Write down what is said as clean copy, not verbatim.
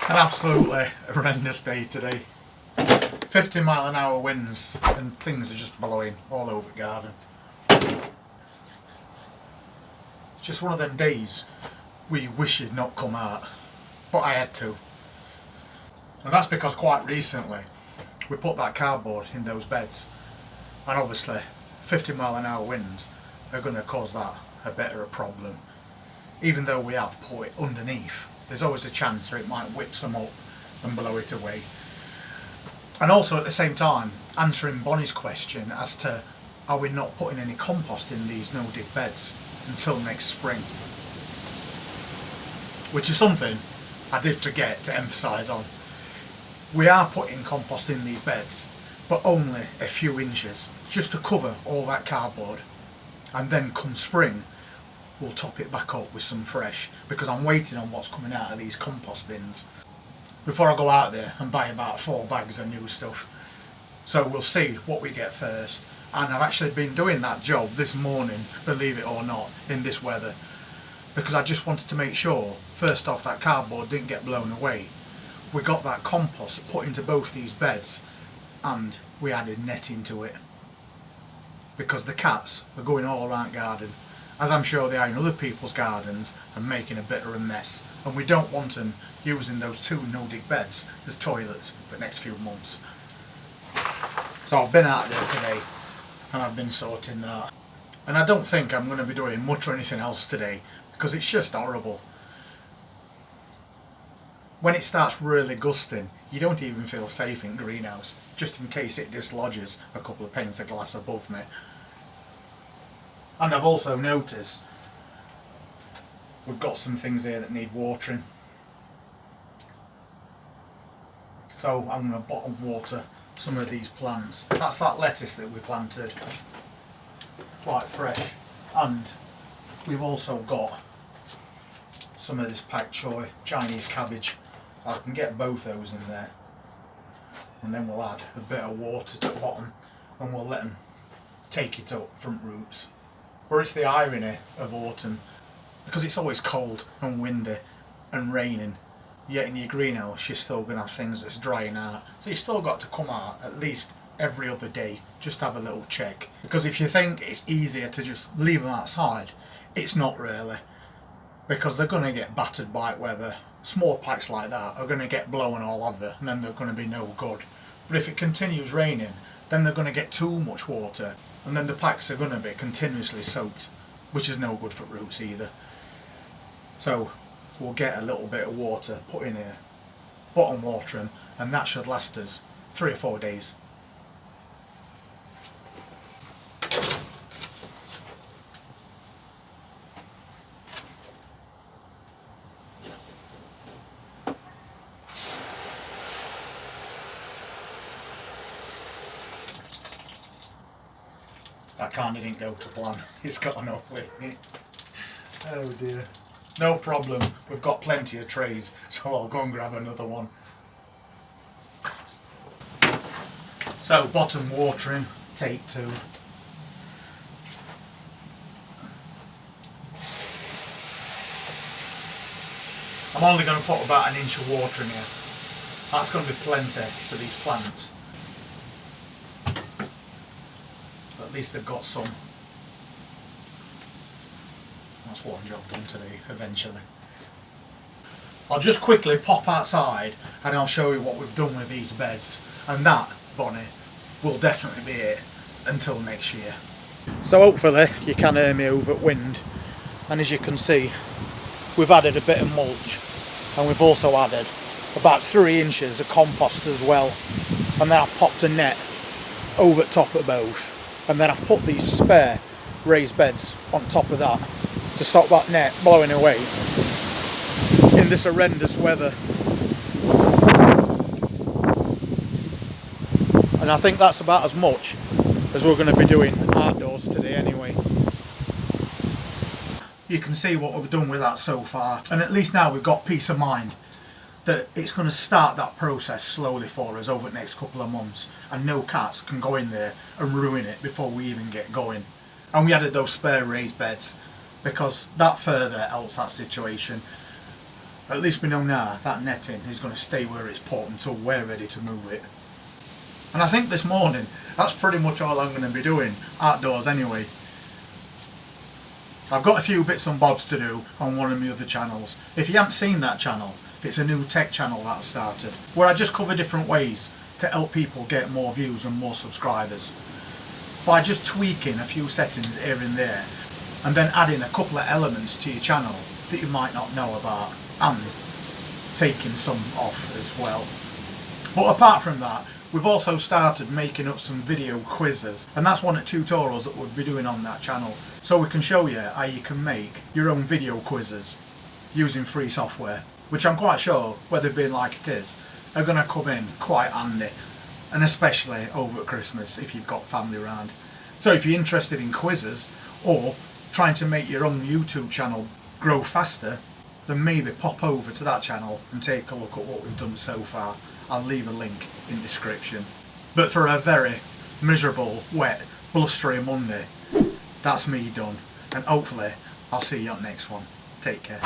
An absolutely horrendous day today. 50-mile-an-hour winds and things are just blowing all over the garden. It's just one of them days where you wish you'd not come out, but I had to. And that's because quite recently we put that cardboard in those beds, and obviously 50-mile-an-hour winds are going to cause that a bit of a problem. Even though we have put it underneath, there's always a chance that it might whip some up and blow it away. And also at the same time answering Bonnie's question as to are we not putting any compost in these no-dig beds until next spring, which is something I did forget to emphasise on. We are putting compost in these beds, but only a few inches, just to cover all that cardboard, and then come spring we'll top it back up with some fresh, because I'm waiting on what's coming out of these compost bins before I go out there and buy about 4 bags of new stuff. So we'll see what we get first, and I've actually been doing that job this morning, believe it or not, in this weather, because I just wanted to make sure first off that cardboard didn't get blown away. We got that compost put into both these beds and we added netting to it, because the cats are going all around garden, as I'm sure they are in other people's gardens, and making a bit of a mess, and we don't want them using those 2 no-dig beds as toilets for the next few months. So I've been out there today and I've been sorting that, and I don't think I'm going to be doing much or anything else today because it's just horrible. When it starts really gusting, you don't even feel safe in greenhouse, just in case it dislodges a couple of panes of glass above me. And I've also noticed we've got some things here that need watering, so I'm going to bottom water some of these plants. That's that lettuce that we planted, quite fresh, and we've also got some of this pak choy, Chinese cabbage. I can get both those in there, and then we'll add a bit of water to the bottom and we'll let them take it up from roots. But it's the irony of autumn, because it's always cold and windy and raining, yet in your greenhouse you're still going to have things that's drying out, so you've still got to come out at least every other day just to have a little check. Because if you think it's easier to just leave them outside, it's not really, because they're going to get battered by weather. Small packs like that are going to get blown all over and then they're going to be no good. But if it continues raining, then they're going to get too much water, and then the packs are going to be continuously soaked, which is no good for roots either. So we'll get a little bit of water put in here, bottom water them, and that should last us 3 or 4 days. That kind of didn't go to plan. It's got off with me. Oh dear. No problem. We've got plenty of trays, so I'll go and grab another one. So, bottom watering, take 2. I'm only going to put about 1 inch of water in here. That's going to be plenty for these plants. At least they've got some. That's one job done today, eventually. I'll just quickly pop outside and I'll show you what we've done with these beds, and that, Bonnie, will definitely be it until next year. So hopefully you can hear me over wind, and as you can see we've added a bit of mulch, and we've also added about 3 inches of compost as well, and then I've popped a net over the top of both. And then I put these spare raised beds on top of that to stop that net blowing away in this horrendous weather. And I think that's about as much as we're going to be doing outdoors today anyway. You can see what we've done with that so far, and at least now we've got peace of mind that it's going to start that process slowly for us over the next couple of months, and no cats can go in there and ruin it before we even get going. And we added those spare raised beds because that further helps that situation. At least we know now that netting is going to stay where it's put until we're ready to move it. And I think this morning, that's pretty much all I'm going to be doing, outdoors anyway. I've got a few bits and bobs to do on one of my other channels. If you haven't seen that channel, it's a new tech channel that I've started, where I just cover different ways to help people get more views and more subscribers. By just tweaking a few settings here and there, and then adding a couple of elements to your channel that you might not know about, and taking some off as well. But apart from that, we've also started making up some video quizzes, and that's one of the tutorials that we'll be doing on that channel. So we can show you how you can make your own video quizzes using free software, which I'm quite sure, whether being like it is, are going to come in quite handy, and especially over at Christmas if you've got family around. So if you're interested in quizzes or trying to make your own YouTube channel grow faster, then maybe pop over to that channel and take a look at what we've done so far. I'll leave a link in the description. But for a very miserable, wet, blustery Monday, that's me done, and hopefully I'll see you on the next one. Take care.